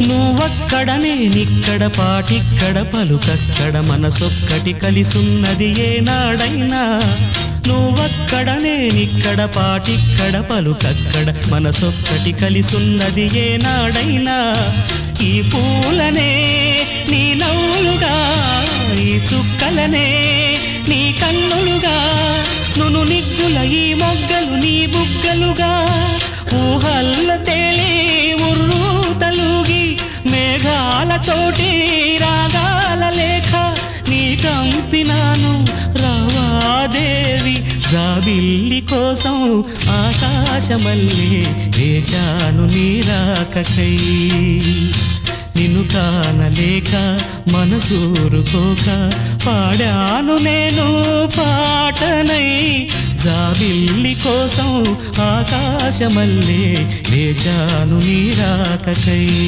నువ్వక్కడ నేనిక్కడ పాటిక్కడ పలుకక్కడ మనసొక్కటి కలిసున్నది ఏనాడైనా నువ్వక్కడ నేనిక్కడ పాటిక్కడ పలుకక్కడ మనసొక్కటి కలిసున్నది ఏనాడైనా ఈ పూలనే నీ నవ్వులుగా ఈ చుక్కలనే నీ కన్నులుగా నును నిగ్గుల ఈ మొగ్గలు నీ బుగ్గలుగా ఊహల్ల తేలి ఉర్రు తలుగి మేఘాలతోటి రాగాల లేఖ నీ కంపినాను రావాదేవి జాబిల్లి కోసం ఆకాశమల్లే వేచాను నీ రాకకై నిన్ను కానలేక మనసూరుకోక పాడాను నేను పాటనై జాబిల్లి కోసం ఆకాశమల్లే వేచాను నీ రాకకై